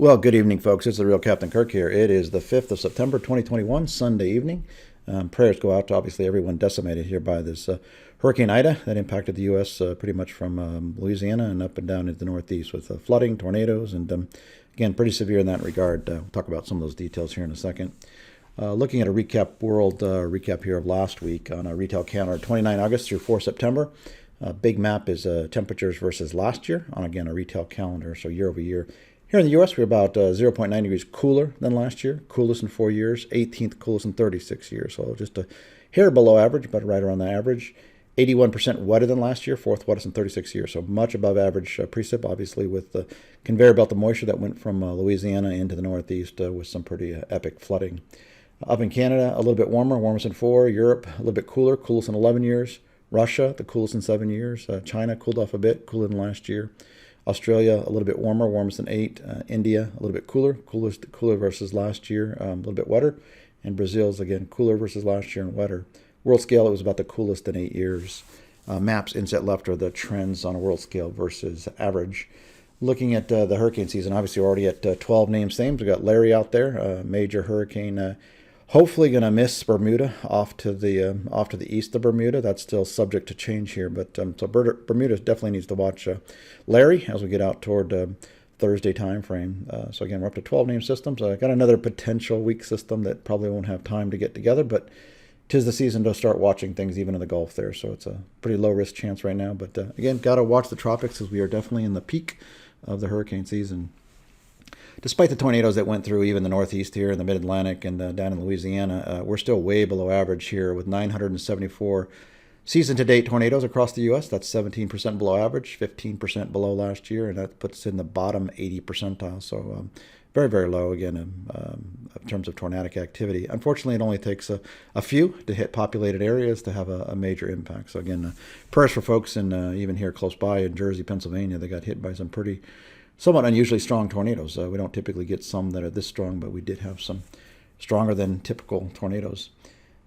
Well, good evening, folks. It's the real Captain Kirk here. It is the 5th of September, 2021, Sunday evening. Prayers go out to obviously everyone decimated here by this Hurricane Ida that impacted the U.S. Pretty much from Louisiana and up and down into the Northeast with flooding, tornadoes, and again, pretty severe in that regard. We'll talk about some of those details here in a second. Looking at a recap here of last week on a retail calendar, 29 August through 4 September. Big map is temperatures versus last year on, again, a retail calendar, so year over year. Here in the U.S., we're about 0.9 degrees cooler than last year, coolest in 4 years, 18th coolest in 36 years. So just a hair below average, but right around the average. 81% wetter than last year, fourth wettest in 36 years. So much above average precip, obviously, with the conveyor belt of moisture that went from Louisiana into the Northeast with some pretty epic flooding. Up in Canada, a little bit warmer, warmest in 4. Europe, a little bit cooler, coolest in 11 years. Russia, the coolest in 7 years. China cooled off a bit, cooler than last year. Australia, a little bit warmer, warmest than 8. India, a little bit cooler versus last year, a little bit wetter. And Brazil's, again, cooler versus last year and wetter. World scale, it was about the coolest in 8 years. Maps inset left are the trends on a world scale versus average. Looking at the hurricane season, obviously we're already at 12 named names. We've got Larry out there, major hurricane. Hopefully going to miss Bermuda off to the east of Bermuda. That's still subject to change here, but so Bermuda definitely needs to watch Larry as we get out toward Thursday time frame. So again, we're up to 12 name systems. I got another potential weak system that probably won't have time to get together, but 'tis the season to start watching things even in the Gulf there. So it's a pretty low risk chance right now. But again, got to watch the tropics as we are definitely in the peak of the hurricane season. Despite the tornadoes that went through even the Northeast here in the Mid-Atlantic and down in Louisiana, we're still way below average here with 974 season-to-date tornadoes across the U.S. That's 17% below average, 15% below last year, and that puts us in the bottom 80 percentile. So very, very low, again, in terms of tornadic activity. Unfortunately, it only takes a few to hit populated areas to have a major impact. So again, prayers for folks in even here close by in Jersey, Pennsylvania. They got hit by some pretty somewhat unusually strong tornadoes. We don't typically get some that are this strong, but we did have some stronger than typical tornadoes.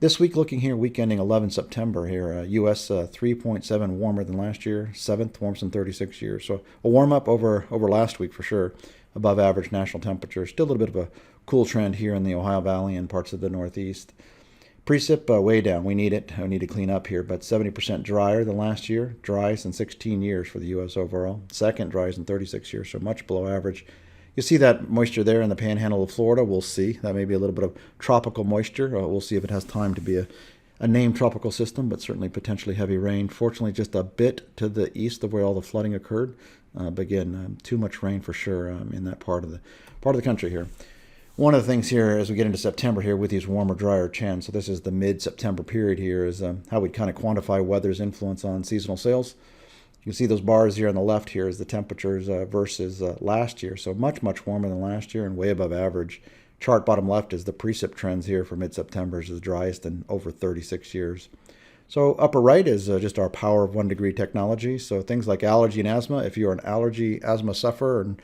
This week, looking here, week ending 11 September here, U.S. 3.7 warmer than last year, 7th warmest in 36 years. So a warm up over last week for sure, above average national temperature. Still a little bit of a cool trend here in the Ohio Valley and parts of the Northeast. Precip way down. We need it. We need to clean up here, but 70% drier than last year. Driest in 16 years for the U.S. overall. Second driest in 36 years, so much below average. You see that moisture there in the panhandle of Florida. We'll see. That may be a little bit of tropical moisture. We'll see if it has time to be a named tropical system, but certainly potentially heavy rain. Fortunately, just a bit to the east of where all the flooding occurred. But again, too much rain for sure in that part of the country here. One of the things here as we get into September here with these warmer, drier channels, so this is the mid-September period here, is how we kind of quantify weather's influence on seasonal sales. You can see those bars here on the left here is the temperatures versus last year. So much, much warmer than last year and way above average. Chart bottom left is the precip trends here for mid-September is the driest in over 36 years. So upper right is just our power of 1 degree technology. So things like allergy and asthma, if you're an allergy asthma sufferer, and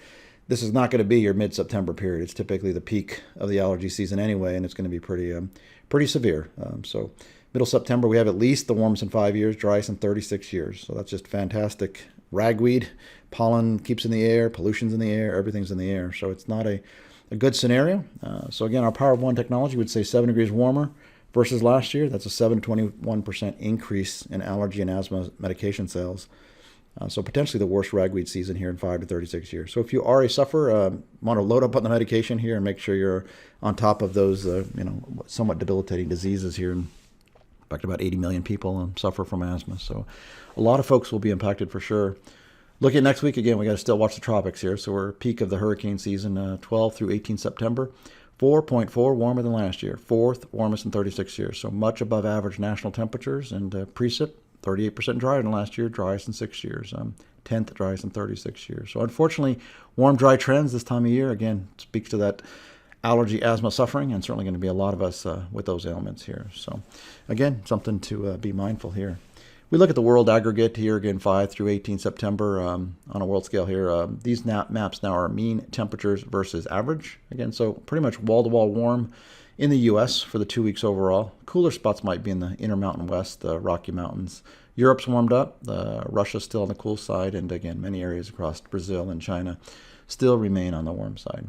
this is not going to be your mid-September period. It's typically the peak of the allergy season anyway, and it's going to be pretty severe. So middle September, we have at least the warmest in 5 years, driest in 36 years. So that's just fantastic. Ragweed, pollen keeps in the air, pollution's in the air, everything's in the air. So it's not a good scenario. So again, our Power of 1 technology would say 7 degrees warmer versus last year. That's a 721% increase in allergy and asthma medication sales. So potentially the worst ragweed season here in 5 to 36 years. So if you are a sufferer, want to load up on the medication here and make sure you're on top of those, somewhat debilitating diseases here. In fact, about 80 million people suffer from asthma. So a lot of folks will be impacted for sure. Looking at next week, again, we got to still watch the tropics here. So we're peak of the hurricane season, 12 through 18 September. 4.4 warmer than last year. 4th warmest in 36 years. So much above average national temperatures and precip. 38% drier than last year, driest in 6 years. 10th driest in 36 years. So unfortunately, warm, dry trends this time of year, again, speaks to that allergy, asthma suffering, and certainly going to be a lot of us with those ailments here. So again, something to be mindful here. We look at the world aggregate here, again, 5 through 18 September on a world scale here. These maps now are mean temperatures versus average. Again, so pretty much wall-to-wall warm in the U.S. for the 2 weeks overall. Cooler spots might be in the Intermountain West, the Rocky Mountains. Europe's warmed up. Russia's still on the cool side, and again, many areas across Brazil and China still remain on the warm side.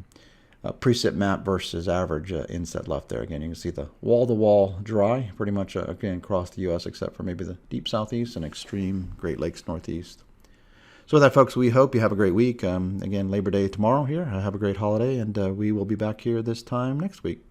Precip map versus average inset left there. Again, you can see the wall-to-wall dry pretty much again across the U.S. except for maybe the deep southeast and extreme Great Lakes northeast. So with that, folks, we hope you have a great week. Again, Labor Day tomorrow here. Have a great holiday, and we will be back here this time next week.